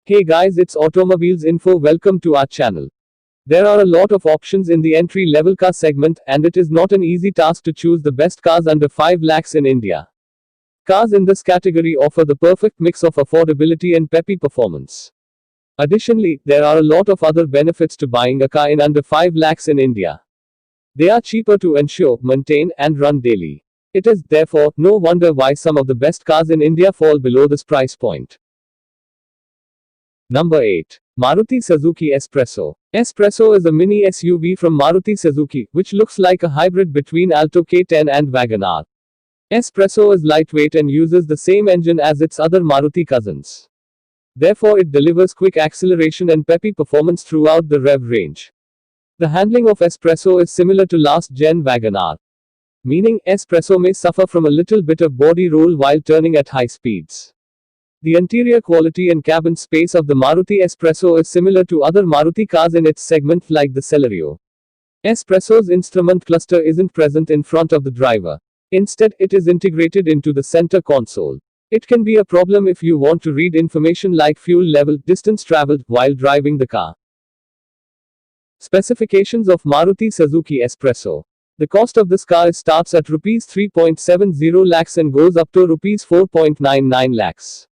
Hey guys, it's Automobiles Info. Welcome to our channel. There are a lot of options in the entry-level car segment, and it is not an easy task to choose the best cars under 5 lakhs in India. Cars in this category offer the perfect mix of affordability and peppy performance. Additionally, there are a lot of other benefits to buying a car in under 5 lakhs in India. They are cheaper to insure, maintain, and run daily. It is, therefore, no wonder why some of the best cars in India fall below this price point. Number 8. Maruti Suzuki Espresso. Espresso is a mini SUV from Maruti Suzuki, which looks like a hybrid between Alto K10 and WagonR. Espresso is lightweight and uses the same engine as its other Maruti cousins. Therefore, it delivers quick acceleration and peppy performance throughout the rev range. The handling of Espresso is similar to last-gen WagonR, meaning Espresso may suffer from a little bit of body roll while turning at high speeds. The interior quality and cabin space of the Maruti Espresso is similar to other Maruti cars in its segment like the Celerio. Espresso's instrument cluster isn't present in front of the driver. Instead, it is integrated into the center console. It can be a problem if you want to read information like fuel level, distance traveled, while driving the car. Specifications of Maruti Suzuki Espresso. The cost of this car starts at Rs 3.70 lakhs and goes up to Rs 4.99 lakhs.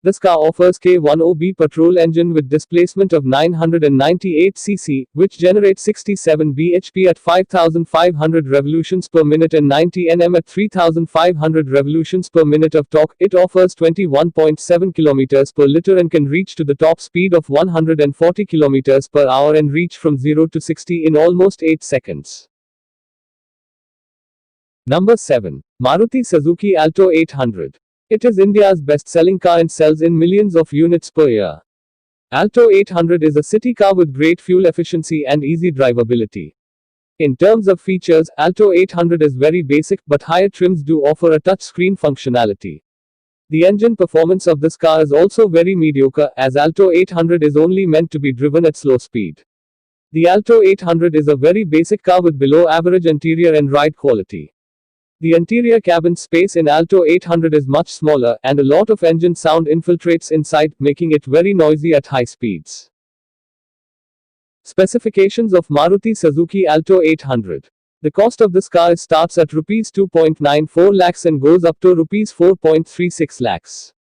This car offers K10B petrol engine with displacement of 998 cc, which generates 67 bhp at 5500 revolutions per minute and 90 Nm at 3500 revolutions per minute of torque. It offers 21.7 km per liter and can reach to the top speed of 140 km per hour and reach from 0 to 60 in almost 8 seconds. Number 7. Maruti Suzuki Alto 800. It is India's best-selling car and sells in millions of units per year. Alto 800 is a city car with great fuel efficiency and easy drivability. In terms of features, Alto 800 is very basic, but higher trims do offer a touchscreen functionality. The engine performance of this car is also very mediocre, as Alto 800 is only meant to be driven at slow speed. The Alto 800 is a very basic car with below-average interior and ride quality. The interior cabin space in Alto 800 is much smaller, and a lot of engine sound infiltrates inside, making it very noisy at high speeds. Specifications of Maruti Suzuki Alto 800. The cost of this car starts at Rs 2.94 lakhs and goes up to Rs 4.36 lakhs.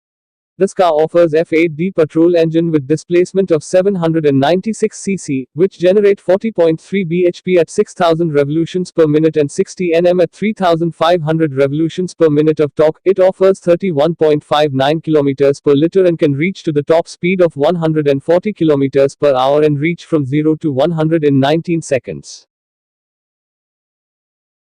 This car offers F8D petrol engine with displacement of 796 cc, which generate 40.3 bhp at 6000 revolutions per minute and 60 Nm at 3500 revolutions per minute of torque. It offers 31.59 km per liter and can reach to the top speed of 140 km per hour and reach from 0 to 100 in 19 seconds.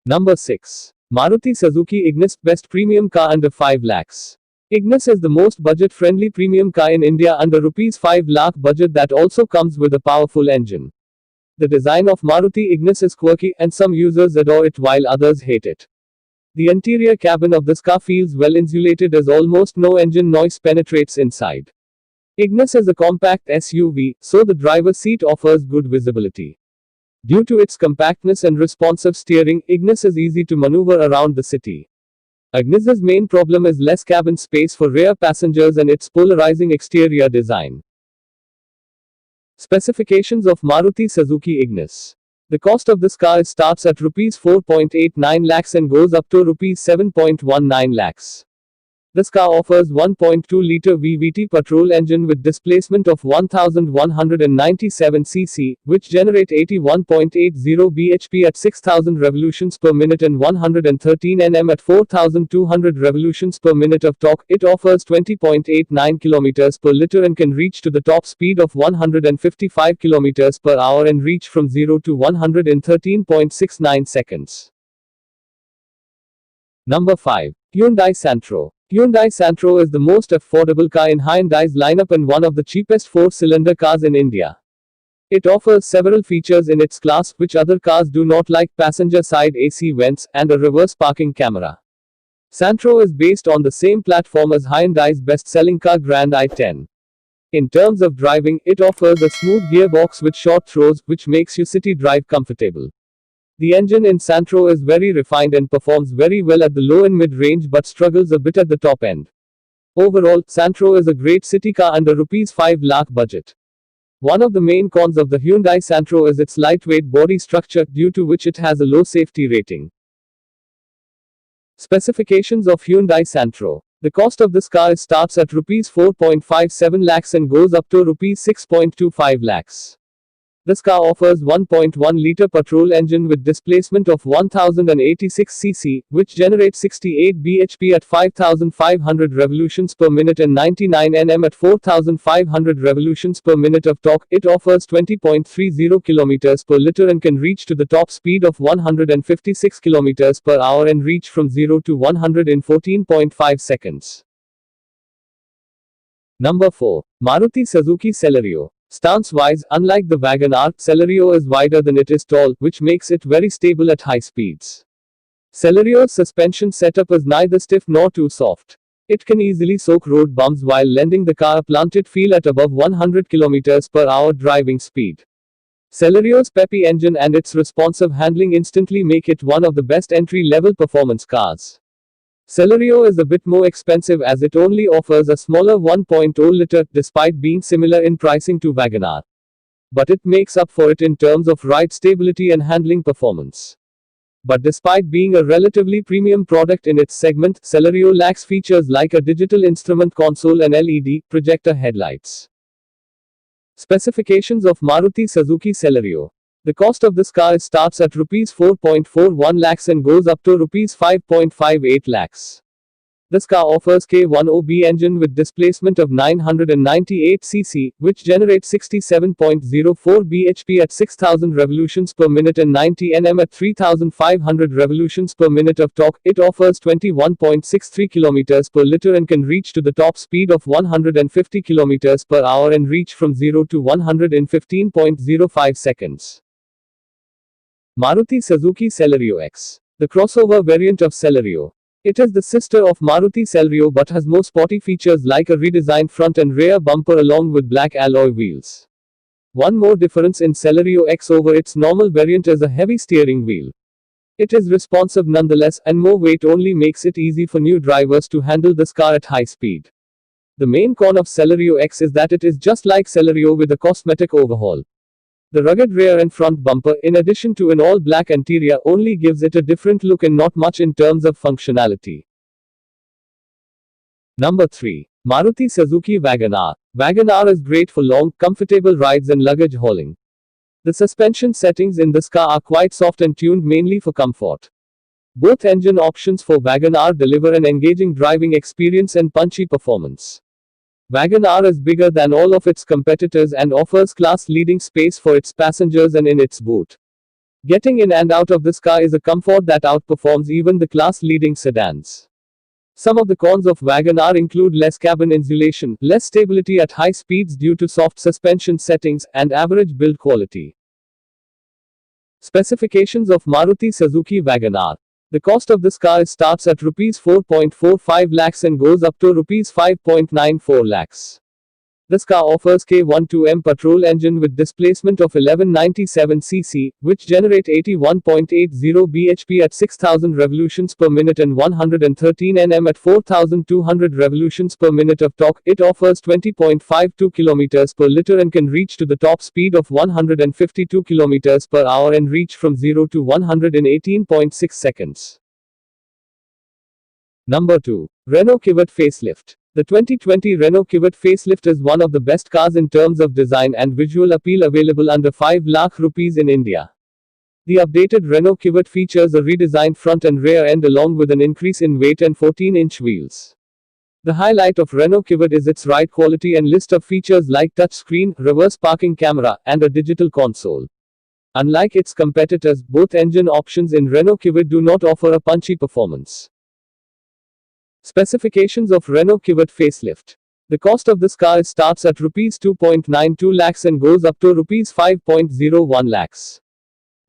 Number 6. Maruti Suzuki Ignis, best premium car under 5 lakhs. Ignis is the most budget-friendly premium car in India under Rs 5 lakh budget that also comes with a powerful engine. The design of Maruti Ignis is quirky, and some users adore it while others hate it. The interior cabin of this car feels well insulated as almost no engine noise penetrates inside. Ignis is a compact SUV, so the driver's seat offers good visibility. Due to its compactness and responsive steering, Ignis is easy to maneuver around the city. Ignis's main problem is less cabin space for rear passengers and its polarizing exterior design. Specifications of Maruti Suzuki Ignis. The cost of this car starts at Rs 4.89 lakhs and goes up to Rs 7.19 lakhs. This car offers 1.2-liter VVT petrol engine with displacement of 1197 cc, which generate 81.80 bhp at 6000 revolutions per minute and 113 Nm at 4200 revolutions per minute of torque. It offers 20.89 km per liter and can reach to the top speed of 155 km per hour and reach from 0 to 100 in 13.69 seconds. Number 5. Hyundai Santro. Hyundai Santro is the most affordable car in Hyundai's lineup and one of the cheapest 4-cylinder cars in India. It offers several features in its class which other cars do not, like passenger side AC vents and a reverse parking camera. Santro is based on the same platform as Hyundai's best-selling car Grand i10. In terms of driving, it offers a smooth gearbox with short throws, which makes you city drive comfortable. The engine in Santro is very refined and performs very well at the low and mid-range but struggles a bit at the top end. Overall, Santro is a great city car under Rs 5 lakh budget. One of the main cons of the Hyundai Santro is its lightweight body structure, due to which it has a low safety rating. Specifications of Hyundai Santro. The cost of this car starts at Rs 4.57 lakhs and goes up to Rs 6.25 lakhs. This car offers 1.1-liter petrol engine with displacement of 1086 cc, which generates 68 bhp at 5500 revolutions per minute and 99 Nm at 4500 revolutions per minute of torque. It offers 20.30 km per liter and can reach to the top speed of 156 km per hour and reach from 0 to 100 in 14.5 seconds. Number 4. Maruti Suzuki Celerio. Stance-wise, unlike the WagonR, Celerio is wider than it is tall, which makes it very stable at high speeds. Celerio's suspension setup is neither stiff nor too soft. It can easily soak road bumps while lending the car a planted feel at above 100 km per hour driving speed. Celerio's peppy engine and its responsive handling instantly make it one of the best entry-level performance cars. Celerio is a bit more expensive as it only offers a smaller 1.0-liter, despite being similar in pricing to WagonR. But it makes up for it in terms of ride stability and handling performance. But despite being a relatively premium product in its segment, Celerio lacks features like a digital instrument console and LED projector headlights. Specifications of Maruti Suzuki Celerio. The cost of this car starts at Rs 4.41 lakhs and goes up to Rs 5.58 lakhs. This car offers K10B engine with displacement of 998 cc, which generates 67.04 bhp at 6000 revolutions per minute and 90 Nm at 3500 revolutions per minute of torque. It offers 21.63 km per liter and can reach to the top speed of 150 km per hour and reach from 0 to 100 in 15.05 seconds. Maruti Suzuki Celerio X. The crossover variant of Celerio. It is the sister of Maruti Celerio but has more sporty features like a redesigned front and rear bumper along with black alloy wheels. One more difference in Celerio X over its normal variant is a heavy steering wheel. It is responsive nonetheless, and more weight only makes it easy for new drivers to handle this car at high speed. The main con of Celerio X is that it is just like Celerio with a cosmetic overhaul. The rugged rear and front bumper, in addition to an all-black interior, only gives it a different look and not much in terms of functionality. Number 3. Maruti Suzuki WagonR. WagonR is great for long, comfortable rides and luggage hauling. The suspension settings in this car are quite soft and tuned mainly for comfort. Both engine options for WagonR deliver an engaging driving experience and punchy performance. WagonR is bigger than all of its competitors and offers class-leading space for its passengers and in its boot. Getting in and out of this car is a comfort that outperforms even the class-leading sedans. Some of the cons of WagonR include less cabin insulation, less stability at high speeds due to soft suspension settings, and average build quality. Specifications of Maruti Suzuki WagonR. The cost of this car starts at Rs 4.45 lakhs and goes up to Rs 5.94 lakhs. This car offers K12M petrol engine with displacement of 1197 cc, which generate 81.80 bhp at 6000 revolutions per minute and 113 Nm at 4200 revolutions per minute of torque. It offers 20.52 km per liter and can reach to the top speed of 152 km per hour and reach from 0 to 100 in 18.6 seconds. Number 2. Renault Kwid Facelift. The 2020 Renault Kwid Facelift is one of the best cars in terms of design and visual appeal, available under 5 lakh rupees in India. The updated Renault Kwid features a redesigned front and rear end along with an increase in weight and 14-inch wheels. The highlight of Renault Kwid is its ride quality and list of features like touchscreen, reverse parking camera, and a digital console. Unlike its competitors, both engine options in Renault Kwid do not offer a punchy performance. Specifications of Renault Kwid Facelift. The cost of this car starts at Rs 2.92 lakhs and goes up to Rs 5.01 lakhs.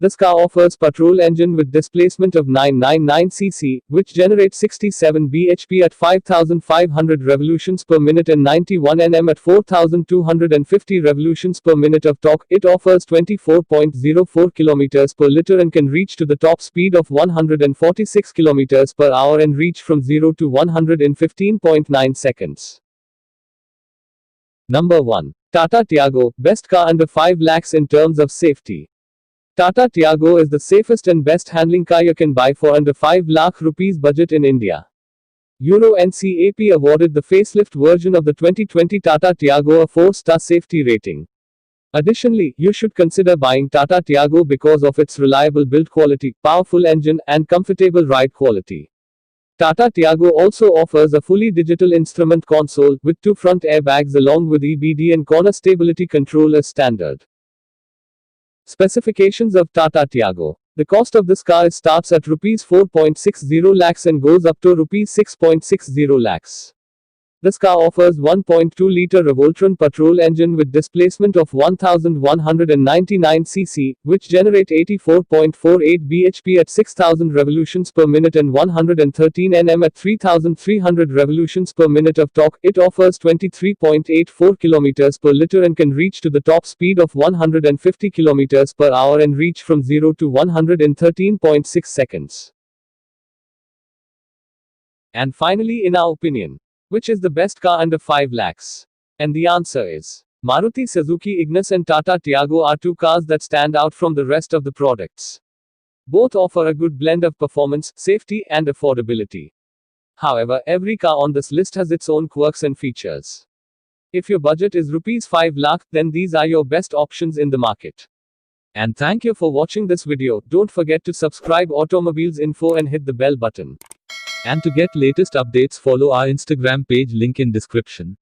This car offers petrol engine with displacement of 999 cc, which generates 67 bhp at 5500 revolutions per minute and 91 Nm at 4250 revolutions per minute of torque. It offers 24.04 km per liter and can reach to the top speed of 146 km per hour and reach from 0 to 100 in 15.9 seconds. Number 1. Tata Tiago, best car under 5 lakhs in terms of safety. Tata Tiago is the safest and best handling car you can buy for under 5 lakh rupees budget in India. Euro NCAP awarded the facelift version of the 2020 Tata Tiago a 4-star safety rating. Additionally, you should consider buying Tata Tiago because of its reliable build quality, powerful engine, and comfortable ride quality. Tata Tiago also offers a fully digital instrument console, with 2 front airbags along with EBD and corner stability control as standard. Specifications of Tata Tiago. The cost of this car starts at Rs 4.60 lakhs and goes up to Rs 6.60 lakhs. This car offers 1.2-liter Revoltron petrol engine with displacement of 1199 cc, which generate 84.48 bhp at 6000 revolutions per minute and 113 Nm at 3300 revolutions per minute of torque. It offers 23.84 km per liter and can reach to the top speed of 150 km per hour and reach from 0 to 100 in 13.6 seconds. And finally, in our opinion, which is the best car under 5 lakhs? And the answer is Maruti Suzuki Ignis and Tata Tiago are 2 cars that stand out from the rest of the products. Both offer a good blend of performance, safety, and affordability. However, every car on this list has its own quirks and features. If your budget is Rs 5 lakh, then these are your best options in the market. And thank you for watching this video. Don't forget to subscribe Automobiles Info and hit the bell button. And to get latest updates, follow our Instagram page, link in description.